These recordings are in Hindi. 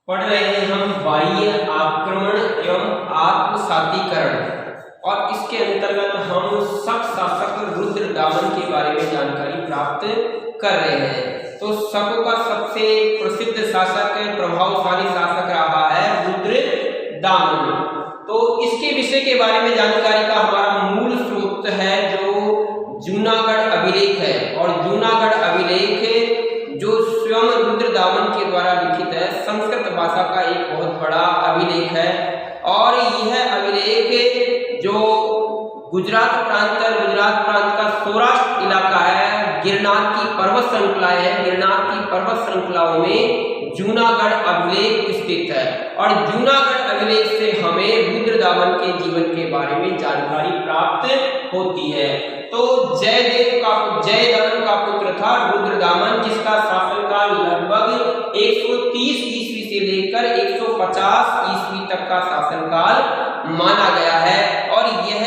पढ़ रहे हैं हम बाह्य आक्रमण एवं आत्मसातीकरण और इसके अंतर्गत हम शक शासक रुद्रदामन के बारे में जानकारी प्राप्त कर रहे हैं। तो शकों का सबसे प्रसिद्ध शासक प्रभावशाली शासक रहा है रुद्रदामन। तो इसके विषय के बारे में जानकारी का हमारा मूल स्रोत है जो जूनागढ़ अभिलेख है और जूनागढ़ अभिलेख जो स्वयं रुद्रदामन के द्वारा लिखित है, संस्कृत भाषा का एक बहुत बड़ा अभिलेख है। और यह अभिलेख जो गुजरात प्रांत का सौराष्ट्र इलाका है, गिरनार की पर्वत श्रृंखला है, गिरनार की पर्वत श्रृंखलाओं में जूनागढ़ अभिलेख स्थित है। और जूनागढ़ अभिलेख से हमें रुद्रदामन के जीवन के बारे में जानकारी प्राप्त होती है। तो जयदमन का पुत्र था रुद्रदामन, जिसका शासनकाल लगभग 130 ईस्वी से लेकर 150 ईस्वी तक का शासनकाल माना गया है। और यह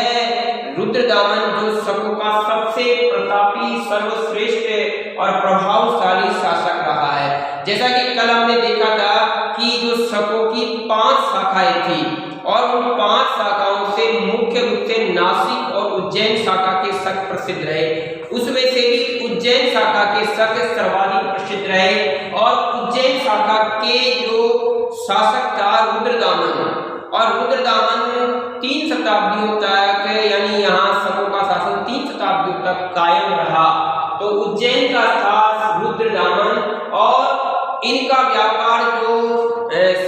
रुद्रदामन जो शकों का सबसे प्रतापी, सर्वश्रेष्ठ और प्रभावशाली शासक रहा है। जैसा कि कल हमने देखा था कि जो शकों की 5 शाखाएं थी और उन 5 शाखाओं से मुख्य रूप से नासिक और उज्जैन शाखा के शक प्रसिद्ध रहे, उसमें से भी उज्जैन शाखा के शक सर्वाधिक प्रसिद्ध रहे। और उज्जैन शाखा के जो शासक था रुद्रदामन, और रुद्रदामन 3 शताब्दियों तक, यानी यहाँ शकों का शासन 3 शताब्दियों तक कायम रहा। तो उज्जैन का था रुद्रदामन और इनका व्यापार जो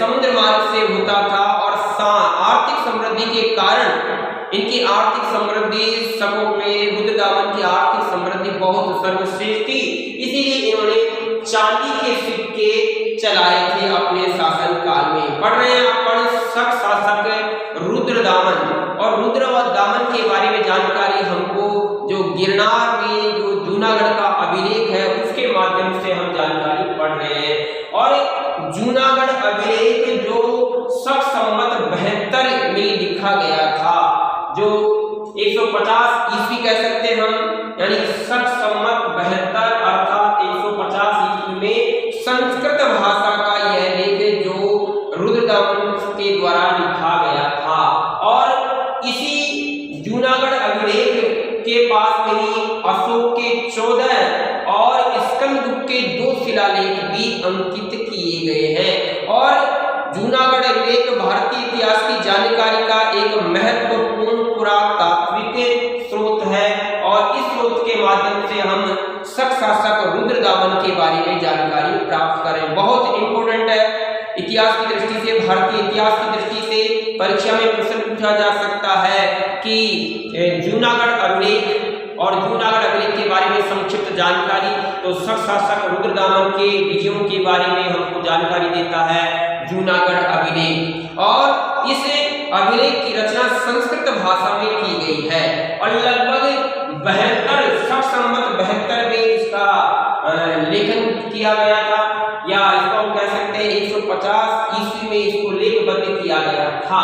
समुद्र मार्ग से होता था और आर्थिक समृद्धि के कारण इनकी आर्थिक समृद्धि शकों में रुद्रदामन की आर्थिक समृद्धि बहुत सर्वश्रेष्ठ थी। इसीलिए इन्होंने चांदी के सिक्के चलाए थे अपने शासन काल में। पढ़ रहे हैं अपन शक शासक रुद्रदामन, और रुद्रदामन के बारे में जानकारी हमको जो गिरनार में जो जूनागढ़ का अभिलेख है उसके माध्यम से हम जानकारी पढ़ रहे हैं। और जूनागढ़ अभिलेख जो शक संवत 72 में लिखा गया था, जो 150 ईस्वी कह सकते हैं हम, यानी शक संवत 72 अर्थात 150 ईस्वी में संस्कृत भाषा का यह लेख जो रुद्रदामन के द्वारा लिखा गया था। और इसी जूनागढ़ अभिलेख के पास में ही अशोक के 14 और स्कंदगुप्त के 2 शिलालेख भी अंकित किए गए हैं। और जूनागढ़ अभिलेख भारतीय इतिहास की जानकारी का एक महत्वपूर्ण पुरातात्विक स्रोत है और इस स्रोत के माध्यम से हम शक शासक रुद्रदामन के बारे में जानकारी प्राप्त करें। बहुत इंपॉर्टेंट है इतिहास की दृष्टि से, भारतीय इतिहास की दृष्टि से परीक्षा में प्रश्न पूछा जा सकता है कि जूनागढ़ अभिलेख और जूनागढ़ अभिलेख के बारे में संक्षिप्त जानकारी। तो शक शासक रुद्रदामन के विजयों के बारे में हमको जानकारी देता है जूनागढ़ अभिलेख। और इस अभिलेख की रचना संस्कृत भाषा में की गई है और लगभग 72 शक संवत 72 में इसका लेखन किया गया था, या इसको हम कह सकते हैं 150 ईस्वी में इसको लेखबद्ध किया गया था।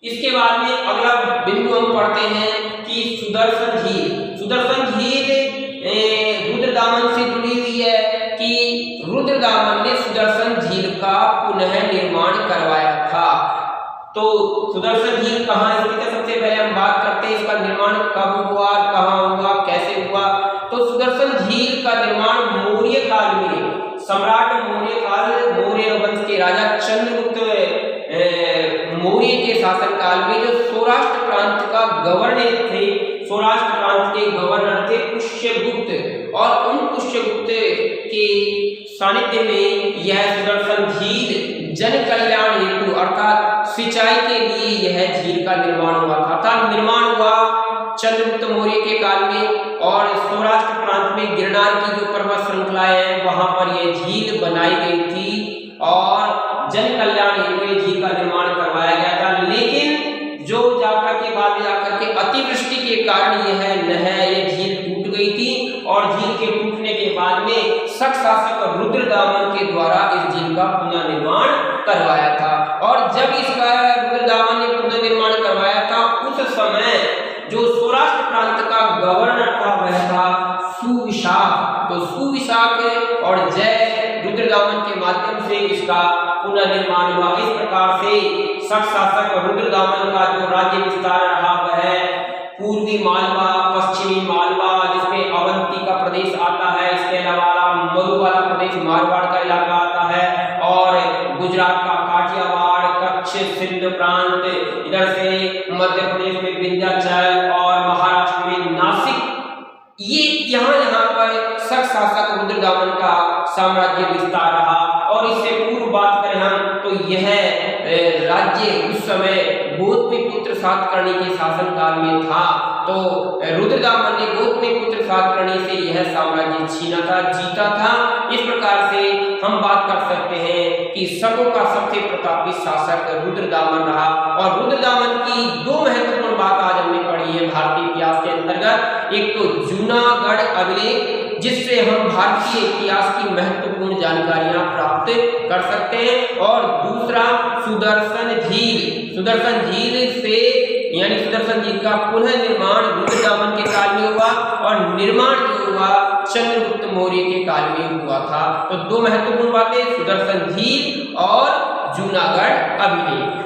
इसके बाद में अगला बिंदु हम पढ़ते हैं कि सुदर्शन झील रुद्रदामन से जुड़ी हुई है कि रुद्रदामन ने सुदर्शन झील का पुनः निर्माण करवाया था। तो सुदर्शन झील कहाँ स्थित है, सबसे पहले हम बात करते हैं इसका निर्माण कब हुआ, कहाँ हुआ, कैसे हुआ। तो सुदर्शन झील का निर्माण मौर्य काल में, सम्राट मौर्य वंश के राजा चंद्रगुप्त मौर्य के शासनकाल में जो सौराष्ट्र प्रांत का गवर्नर थे, सौराष्ट्र प्रांत के गवर्नर थे पुष्यगुप्त, और उन पुष्यगुप्त के सानिध्य में यह सुदर्शन झील जन कल्याण हेतु अर्थात सिंचाई के लिए यह झील का निर्माण हुआ था। निर्माण हुआ चंद्रगुप्त मौर्य के काल में, और सौराष्ट्र प्रांत में गिरनार की जो पर्वत श्रृंखलाएं हैं वहां पर यह झील बनाई गई थी और जन कल्याण हेतु ये झील का निर्माण करवाया गया था। लेकिन जो जाकर के बाद जाकर के अतिवृष्टि के कारण यह झील टूट गई थी और झील के टूटने के बाद में शक शासक रुद्रदामन के द्वारा इस झील का पुनर्निर्माण करवाया था। और जब इसका रुद्रदामन ने पुनर्निर्माण करवाया था उस समय जो सौराष्ट्र प्रांत का गवर्नर था वह था सुविशाख। तो सुविशाख और जय रुद्रदामन के माध्यम से इसका पुनर्निर्माण हुआ। इस प्रकार से शक शासक रुद्रदामन का जो राज्य विस्तार रहा वह पूर्वी मालवा, पश्चिमी मालवा जिसमें अवंती का प्रदेश आता है, इसके अलावा मरु वाला प्रदेश मारवाड़ का इलाका आता है, और गुजरात का काठियावाड़, कच्छ, सिंध प्रांत, इधर से मध्य प्रदेश में विंध्याचल और महाराष्ट्र में नासिक, ये यहाँ पर शक शासक रुद्रदामन का साम्राज्य विस्तार रहा। और इससे पूर्व बात करें हम तो यह राज्य उस समय गौतमीपुत्र सातकर्णी के शासनकाल में था। तो रुद्रदामन ने गौतमीपुत्र सातकर्णी से यह साम्राज्य छीना था, जीता था। इस प्रकार से हम बात कर सकते हैं कि शकों का सबसे प्रतापी शासक रुद्रदामन रहा। और रुद्रदामन की दो महत्वपूर्ण बात आज हमने पढ़ी है भारतीय इतिहास के अंतर्गत। एक तो जूनागढ़ अभिलेख, जिससे हम भारतीय इतिहास की महत्वपूर्ण जानकारियां प्राप्त कर सकते हैं, और दूसरा सुदर्शन झील। सुदर्शन झील से यानी सुदर्शन झील का पुनः निर्माण रुद्रदामन के काल में हुआ, और निर्माण जो हुआ चंद्रगुप्त मौर्य के काल में हुआ था। तो दो महत्वपूर्ण बातें, सुदर्शन झील और जूनागढ़ अभिलेख।